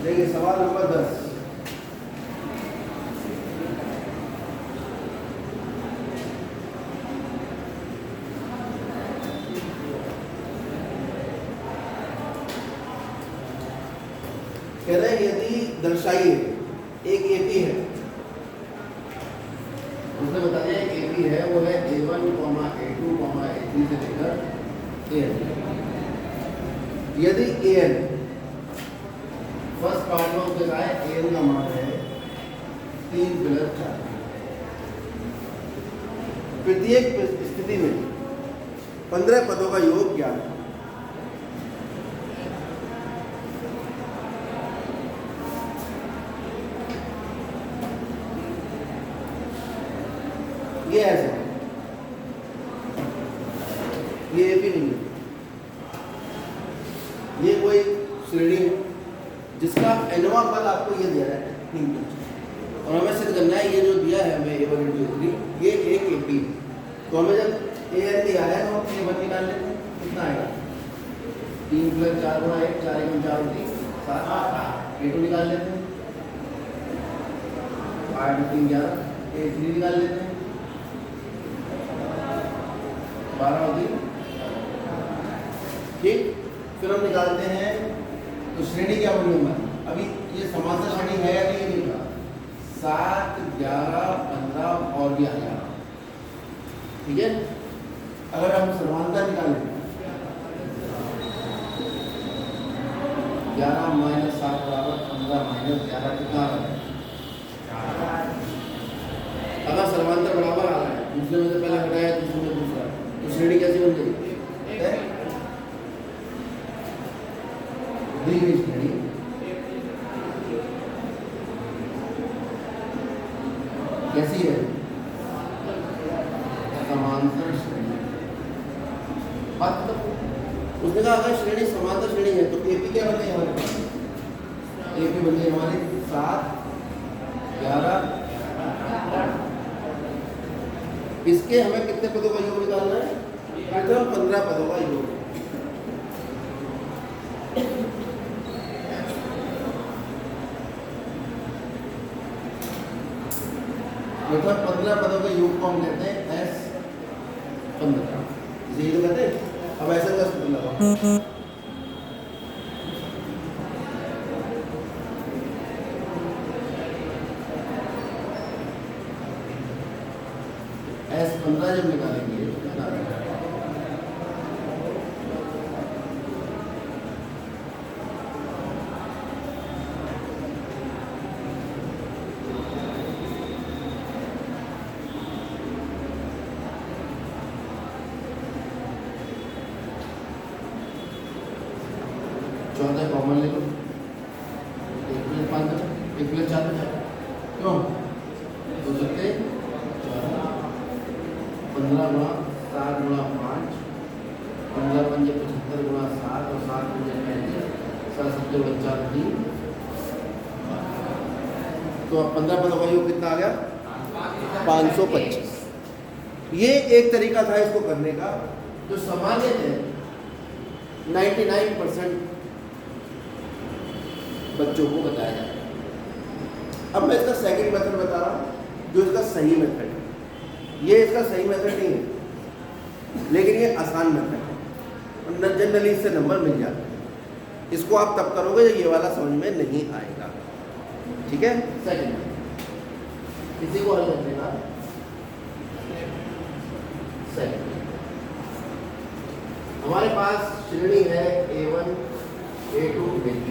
देखिए सवाल नंबर 10। कह रहे हैं यदि दर्शाइए एक एपी है, उसने बता दिया एक एपी है, वो है A1, A2, A3 से लेकर AN। यदि AN फर्स्ट पार्ट में उसने कहा है AN का मान है 3+4, प्रत्येक स्थिति में 15 पदों का योग क्या है? ये ऐसे, ये एपी नहीं है, ये कोई श्रेणी है जिसका एनवा बल आपको ये दिया है 3, और हमें सिद्ध करना है ये जो दिया है हमें A1 A3 ये एक एपी है। तो हमें जब AN दिया है तो हम A1 निकाल लेते हैं, कितना आएगा 3+4 गुणा 1, 4 × 4 = 7, A2 निकाल लेते हैं, 8 × 3 = 11, A3 निकाल लेते हैं, 12 होती। ठीक, फिर हम निकालते हैं तो श्रेणी क्या बनी होगा? अभी ये समांतर श्रेणी है या नहीं होगा? 7, 11, 15 और भी 11। ठीक है, अगर हम समांतर निकालें 11 - 7 = 15 - 11 कितना आ रहा है? अगर समांतर बराबर आ रहा है, दूसरे में से पहले हटाया, दूसरे में दूसरा, तो श्रेणी कैसी बन गई? दी गई श्रेणी कैसी है? समांतर श्रेणी। उसने कहा अगर श्रेणी समांतर श्रेणी है तो एपी क्या बन गई हमारे पास? एपी बन गई हमारी 7, 11। इसके हमें कितने पदों का योग निकालना है? प्रथम 15 पदों का योग। प्रथम 15 पदों के योग को हम कहते हैं S15, इसे तो कहते हैं। अब ऐसा 10 पद लगाओ, S15 जब निकालेंगे तो क्या आएगा? चौदह कॉमन ले लो, 1+5 1+4 क्यों? 2 सकते 15 गुणा 7 गुणा 5, 15 × 5 = 75 गुणा 7 और 7 × 5 = 7, 70 × 4 3। तो अब 15 पदों का योग कितना आ गया? 525। ये एक तरीका था इसको करने का जो सामान्य है 99% बच्चों को बताया जाता है। अब मैं इसका सेकंड मेथड बता रहा हूँ जो इसका सही मेथड है। ये इसका सही मेथड नहीं है, लेकिन ये आसान मेथड है, जनरली इससे नंबर मिल जाते हैं। इसको आप तब करोगे जब ये वाला समझ में नहीं आएगा। ठीक है, सेकंड इसी को हल करने का सेकंड। हमारे पास श्रेणी है A1, A2, A3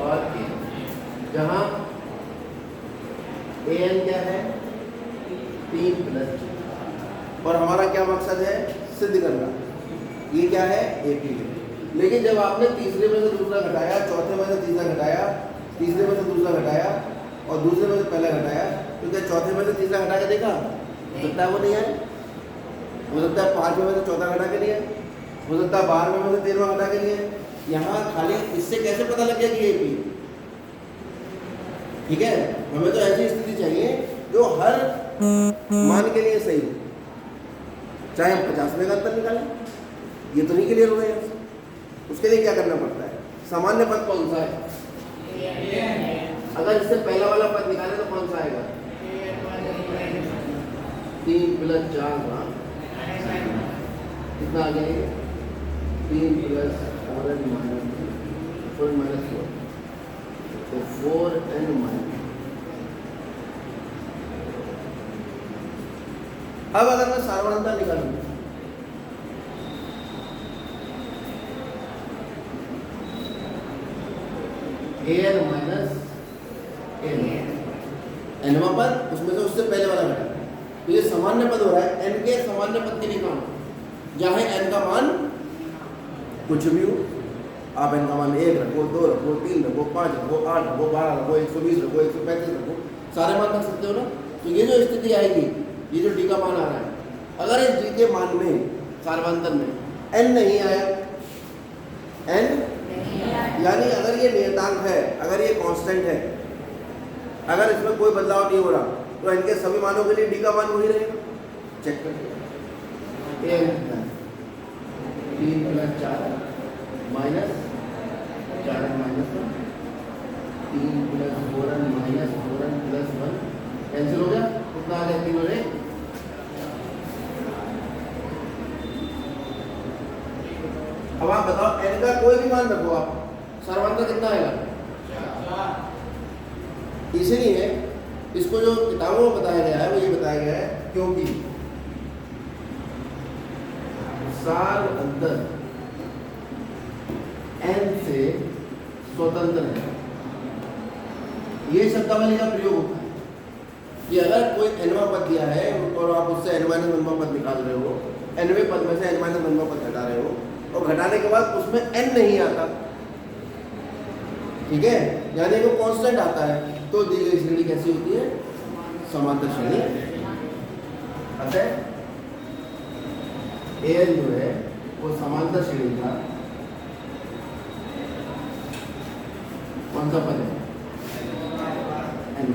और AN, जहां AN क्या है? 3+4, और हमारा क्या मकसद है? सिद्ध करना। ये क्या है? एपी है। लेकिन जब आपने तीसरे में से दूसरा घटाया, चौथे में से तीसरा घटाया, तीसरे में से दूसरा घटाया और दूसरे में से पहला घटाया, तो क्या चौथे में से तीसरा घटा के देखा? हो सकता है वो नहीं आए, हो सकता है 5वें में से चौथा घटा के नहीं आए, हो सकता है 12वें में से 13वां घटा के नहीं आए। यहाँ खाली इससे कैसे पता लग गया कि ये एपी? ठीक है, हमें तो ऐसी स्थिति चाहिए जो हर मान के लिए सही हो, चाहे हम 50 में का अंतर निकालें। ये तो नहीं क्लियर हो रहा है। उसके लिए क्या करना पड़ता है? सामान्य पद कौन सा है? प्लस 4 गुणा कितना आ गया, 3 प्लस 4n माइनस 4, तो 4n माइनस। अब अगर मैं सार्वधातुक निकालूं, an माइनस एनवा पद, उसमें से उससे पहले वाला घटा, तो ये सामान्य पद हो रहा है। n के सामान्य पद के लिए काम, जहां n का मान कुछ भी हो, आप n का मान 1 रखो, 2 रखो, 3 रखो, 5 रखो, 8 रखो, 12 रखो, 120 रखो, 135 रखो, सारे मान रख सकते हो ना। तो ये जो स्थिति आएगी, ये जो डी का मान आ रहा है, अगर इस डी के मान में सार्वधातुक में n नहीं आया, n यानी अगर ये नियतांक है, अगर ये कांस्टेंट है, अगर इसमें कोई बदलाव नहीं हो रहा, तो n के सभी मानों के लिए डी का मान वही रहेगा। चेक करिए, 3 plus 4 minus 4n minus 1, 3 plus 4n minus 4n plus 1 cancel हो गया, कितना आ गया, 3 और 1। अब आप बताओ n का कोई भी मान रखो आप, सार्वधातुक कितना आएगा, इसलिए इसको जो किताबों में बताया गया है वो ये बताया गया है क्योंकि सार्वधातुक n से स्वतंत्र है। ये शब्दावली का प्रयोग होता है कि अगर कोई nवां पद दिया है और आप उससे n-1वां पद निकाल रहे हो, nवें पद में से n-1वां पद घटा रहे हो, और घटाने के बाद उसमें n नहीं आता, ठीक है, यानी वो कांस्टेंट आता है, तो दी गई श्रेणी कैसी होती है, समांतर श्रेणी। अतः an जो है वो समांतर श्रेणी का कौन सा पद है, n।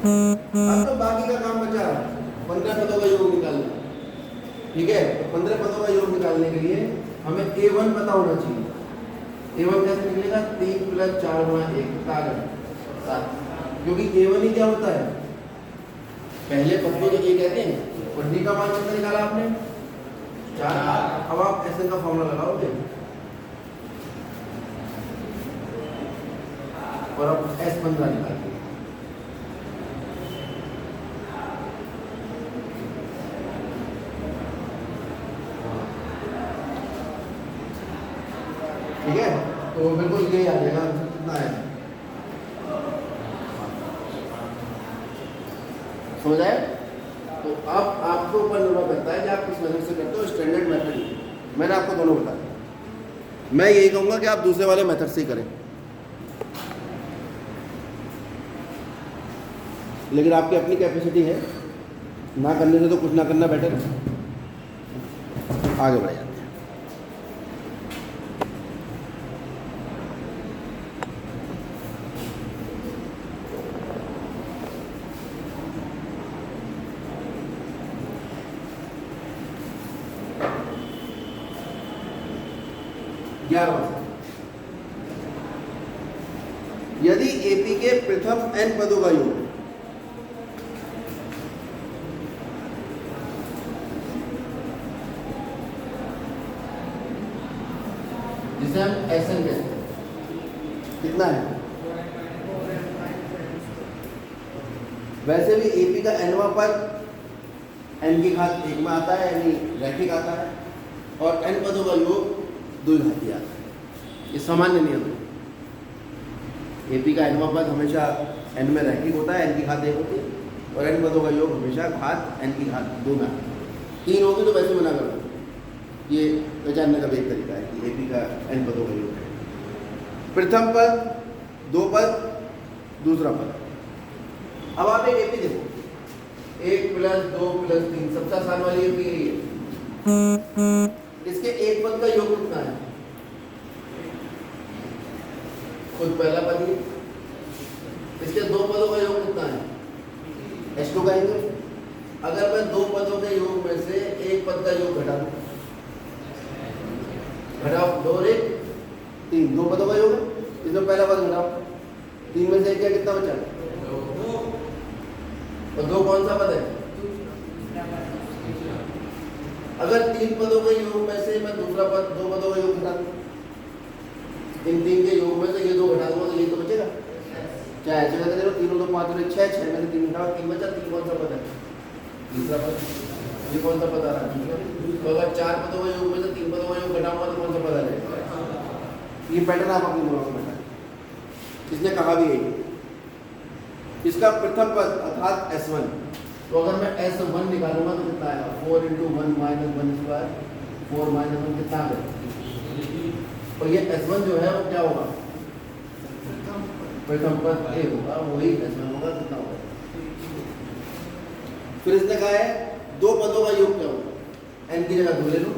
अब तो बाकी का काम बचा 15 पदों का योग निकालना, ठीक है। तो 15 पदों का योग निकालने के लिए हमें a1 पता होना चाहिए। a1 कैसे निकलेगा, 3 प्लस 4 गुणा 1 कितना आ गया, 7, क्योंकि a1 ही क्या होता है, पहले पद को जो a कहते हैं, और d का मान कितना निकाला आपने, 4। अब आप ऐसे का फॉर्मूला लगाओगे और अब S15 निकालिए, ठीक है। तो बिल्कुल यही आ जाएगा, कितना है, समझ आए। तो अब आपको ऊपर निर्भर करता है कि आप किस मेथड से करते हो, स्टैंडर्ड मेथड। मैंने आपको दोनों बताया, मैं यही कहूँगा कि आप दूसरे वाले मेथड से ही करें, लेकिन आपकी अपनी कैपेसिटी है, ना करने से तो कुछ ना करना बेटर है। आगे बढ़ जाते हैं। यदि एपी के प्रथम n पदों का योग जिसे हम SN कहते हैं, कितना है, वैसे भी एपी का nवां पद n की घात 1 में आता है, यानी रैखिक आता है, और n पदों का योग द्विघाती आता है। ये सामान्य नियम है, एपी का nवां पद हमेशा n में रैखिक होता है, n की घात 1 होती है, और n पदों का योग हमेशा घात n की घात 2 में आता है। 3 होगी तो वैसे मना कर दो, ये पहचानने का भी एक तरीका है कि एपी का n पदों का योग है, प्रथम पद, 2 पद, दूसरा पद। अब आप एक एपी देखो, 1 प्लस 2 प्लस 3, सबसे आसान वाली एपी यही है। इसके एक पद का योग कितना है, खुद पहला पद ही। इसके 2 पदों का योग कितना है, H2 का योग। अगर मैं 2 पदों के योग में से एक पद का योग घटा दूं, घटाओ, 2 और 1 3, 2 पदों का योग है, इसमें पहला पद घटाओ, 3 में से 1 क्या, कितना बचा, और 2 कौन सा पद है, अगर 3 पदों के योग में से मैं दूसरा पद 2 पदों का योग घटा दूं, इन 3 के योग में से ये 2 घटा दूंगा तो ये तो बचेगा। क्या ऐसे करके देखो, 3 और 2 5 और 6, 6 में से 3 घटाओ, 3 बचा। 3 कौन सा पद है? दूसरा पद। ये कौन सा पद आ रहा है? तो अगर 4 पदों का योग में से 3 पदों का योग घटाऊंगा तो कौन सा पद आ जाएगा? ये पैटर्न आप अपने दिमाग में बैठाएं, इसने कहा भी है। इसका प्रथम पद अर्थात S1, तो अगर मैं S1 निकालूंगा तो कितना आएगा? 4 × 1 - 1 स्क्वायर, 4 - 1 कितना आ गया? और ये S1 जो है वो क्या होगा? प्रथम पद A होगा, वही S1 होगा, कितना होगा? फिर इसने कहा है 2 पदों का योग क्या होगा? n की जगह 2 ले लो,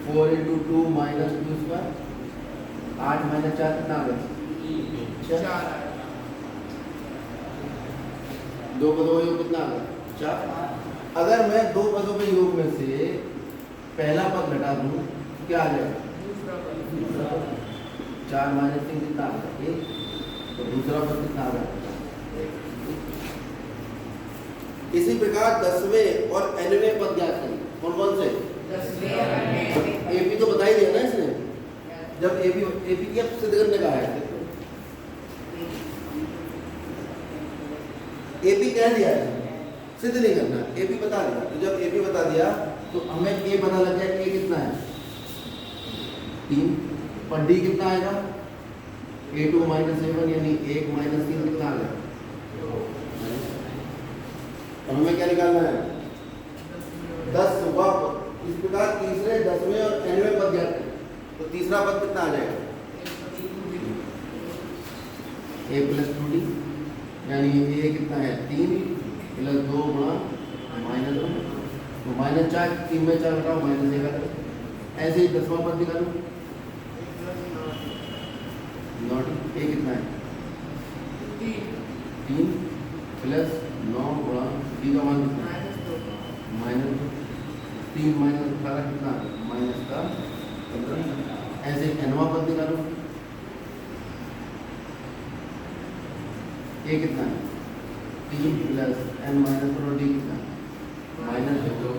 4 × 2 - 2 स्क्वायर, 8 - 4 कितना आ गया? 4। 2 पदों का योग कितना आ गया? 4। अगर मैं 2 पदों के योग में से पहला पद घटा दूं तो क्या आ जाएगा? 4 - 3 कितना आ गया? 1। तो दूसरा पद कितना आ गया? इसी प्रकार 10वें और 11वें पद ज्ञात करें। कौन कौन से? एपी तो बता ही दिया ना इसने, जब एपी की अब सिद्ध करने का है। एपी कह दिया है, सिद्ध नहीं करना, एपी बता दिया। तो जब एपी बता दिया तो हमें ए पता लग गया कि ए कितना है? 3। और डी कितना आएगा? A2 - 7 यानी 1 - 3 कितना आ गया? और हमें क्या निकालना है? 10 हुआ। इस प्रकार तीसरे 10वें और 11वें पद ज्ञात करें। तो तीसरा पद कितना आ जाएगा? a + 2d, यानी a कितना है? 3 + 2 गुणा -2, तो -4, 3 में 4 घटाओ -1 आ गया। ऐसे ही 10वां पद निकालो, नॉट a कितना है? 3 + 9 गुणा d का मान कितना है? -2, 3 - 18 कितना? -15। ऐसे nवां पद निकालो, a कितना है? 3 + n - 1 d कितना? -2,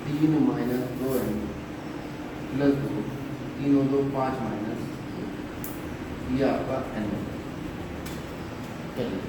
3 - 2n + 2, 3 और 2 5 माइनस, ये आपका n। चलिए